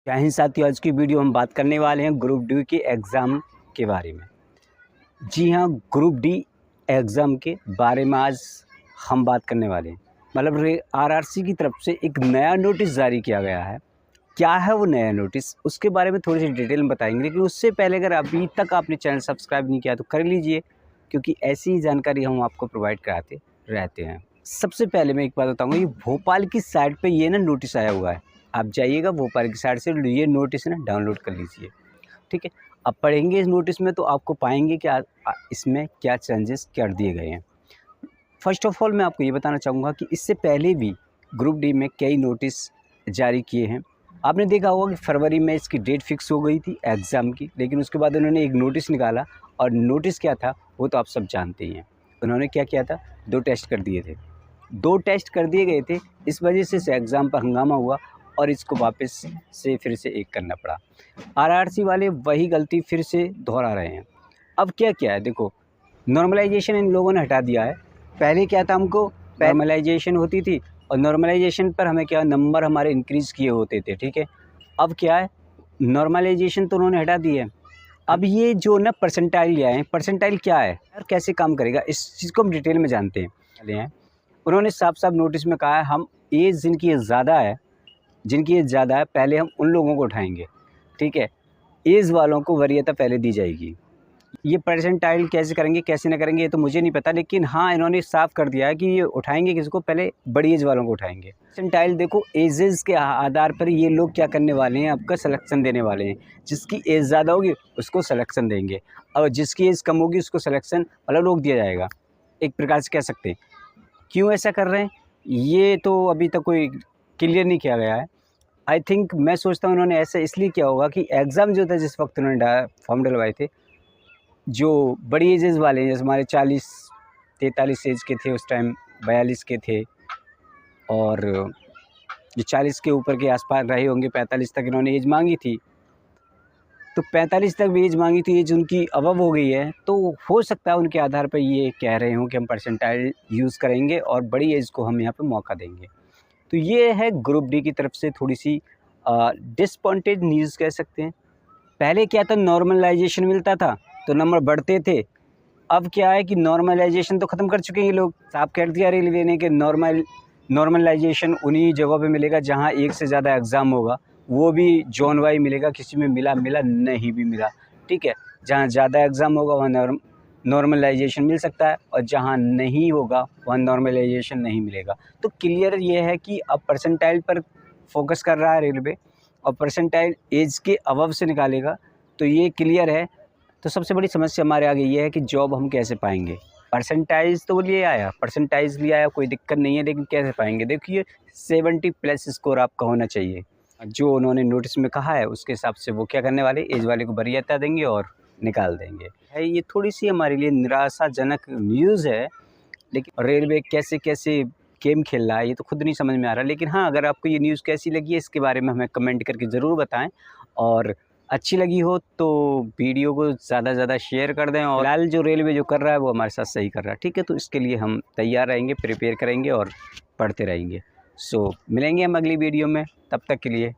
जय हिंद साथियों, आज की वीडियो हम बात करने वाले हैं ग्रुप डी के एग्ज़ाम के बारे में। जी हाँ, ग्रुप डी एग्ज़ाम के बारे में आज हम बात करने वाले हैं। मतलब आरआरसी की तरफ से एक नया नोटिस जारी किया गया है। क्या है वो नया नोटिस, उसके बारे में थोड़ी सी डिटेल में बताएंगे। लेकिन उससे पहले अगर अभी तक आपने चैनल सब्सक्राइब नहीं किया तो कर लीजिए, क्योंकि ऐसी ही जानकारी हम आपको प्रोवाइड कराते रहते हैं। सबसे पहले मैं एक बात बताऊँगा, ये भोपाल की साइट पर ये ना नोटिस आया हुआ है। आप जाइएगा भोपाल की साइट से, ये नोटिस ना डाउनलोड कर लीजिए, ठीक है। अब पढ़ेंगे इस नोटिस में तो आपको पाएंगे कि इसमें क्या चेंजेस कर दिए गए हैं। फर्स्ट ऑफ ऑल मैं आपको ये बताना चाहूँगा कि इससे पहले भी ग्रुप डी में कई नोटिस जारी किए हैं। आपने देखा होगा कि फरवरी में इसकी डेट फिक्स हो गई थी एग्ज़ाम की, लेकिन उसके बाद उन्होंने एक नोटिस निकाला, और नोटिस क्या था वो तो आप सब जानते ही हैं। उन्होंने क्या किया था, 2 टेस्ट कर दिए थे। 2 टेस्ट कर दिए गए थे, इस वजह से इस एग्ज़ाम पर हंगामा हुआ और इसको वापस से फिर से एक करना पड़ा। आरआरसी वाले वही गलती फिर से दोहरा रहे हैं। अब क्या क्या है देखो, नॉर्मलाइजेशन इन लोगों ने हटा दिया है। पहले क्या था, हमको नॉर्मलाइजेशन होती थी और नॉर्मलाइजेशन पर हमें क्या नंबर हमारे इंक्रीज़ किए होते थे, ठीक है। अब क्या है, नॉर्मलाइजेशन तो उन्होंने हटा दी है। अब ये जो ना परसेंटाइल लिया है, परसेंटाइल क्या है और कैसे काम करेगा, इस चीज़ को हम डिटेल में जानते हैं। उन्होंने साफ-साफ नोटिस में कहा है, हम एज जिनकी एज ज़्यादा है, पहले हम उन लोगों को उठाएँगे, ठीक है। एज वालों को वरीयता पहले दी जाएगी। ये परसेंटाइल कैसे करेंगे, कैसे ना करेंगे, ये तो मुझे नहीं पता, लेकिन हाँ, इन्होंने साफ कर दिया है कि ये उठाएँगे किसको, पहले बड़ी एज वालों को उठाएँगे। परसेंटाइल देखो, एजेस के आधार पर ये लोग क्या करने वाले हैं, आपका सिलेक्शन देने वाले हैं। जिसकी एज ज़्यादा होगी उसको सिलेक्शन देंगे, और जिसकी एज कम होगी उसको सिलेक्शन मतलब रोक दिया जाएगा, एक प्रकार से कह सकते हैं। क्यों ऐसा कर रहे हैं, ये तो अभी तक कोई क्लियर नहीं किया गया है। आई थिंक, मैं सोचता हूँ उन्होंने ऐसा इसलिए किया होगा कि एग्ज़ाम जो था, जिस वक्त उन्होंने फॉर्म डलवाए थे, जो बड़ी एजेस वाले हैं, जैसे हमारे 40-43 एज के थे उस टाइम, 42 के थे, और जो 40 के ऊपर के आसपास रहे होंगे, 45 तक इन्होंने एज मांगी थी, तो 45 तक भी एज मांगी थी, एज उनकी अबव हो गई है, तो हो सकता है उनके आधार पर ये कह रहे हों कि हम परसेंटाइल यूज़ करेंगे और बड़ी एज को हम यहाँ पे मौका देंगे। तो ये है ग्रुप डी की तरफ से थोड़ी सी डिसअपॉइंटेड न्यूज़ कह सकते हैं। पहले क्या था, नॉर्मलाइजेशन मिलता था तो नंबर बढ़ते थे। अब क्या है कि नॉर्मलाइजेशन तो ख़त्म कर चुके हैं ये लोग। साफ कह दिया रेलवे ने कि नॉर्मलाइजेशन उन्हीं जगहों पे मिलेगा जहाँ एक से ज़्यादा एग्ज़ाम होगा, वो भी जोन वाइज मिलेगा, किसी में मिला नहीं भी मिला, ठीक है। जहाँ ज़्यादा एग्ज़ाम होगा वहाँ नॉर्मलाइजेशन मिल सकता है, और जहाँ नहीं होगा वहाँ नॉर्मलाइजेशन नहीं मिलेगा। तो क्लियर ये है कि अब परसेंटाइल पर फोकस कर रहा है रेलवे, और परसेंटाइल एज के अबव से निकालेगा, तो ये क्लियर है। तो सबसे बड़ी समस्या हमारे आगे ये है कि जॉब हम कैसे पाएंगे। परसेंटाइज तो लिए आया, कोई दिक्कत नहीं है, लेकिन कैसे पाएंगे। देखिए, 70+ स्कोर आपका होना चाहिए। जो उन्होंने नोटिस में कहा है उसके हिसाब से वो क्या करने वाले, एज वाले को वरीयता देंगे और निकाल देंगे। है, ये थोड़ी सी हमारे लिए निराशाजनक न्यूज़ है। लेकिन रेलवे कैसे कैसे गेम खेल रहा है ये तो खुद नहीं समझ में आ रहा। लेकिन हाँ, अगर आपको ये न्यूज़ कैसी लगी है, इसके बारे में हमें कमेंट करके ज़रूर बताएं, और अच्छी लगी हो तो वीडियो को ज़्यादा से ज़्यादा शेयर कर दें। और फिलहाल जो रेलवे जो कर रहा है वो हमारे साथ सही कर रहा है, ठीक है। तो इसके लिए हम तैयार रहेंगे, प्रिपेयर करेंगे और पढ़ते रहेंगे। सो मिलेंगे हम अगली वीडियो में, तब तक के लिए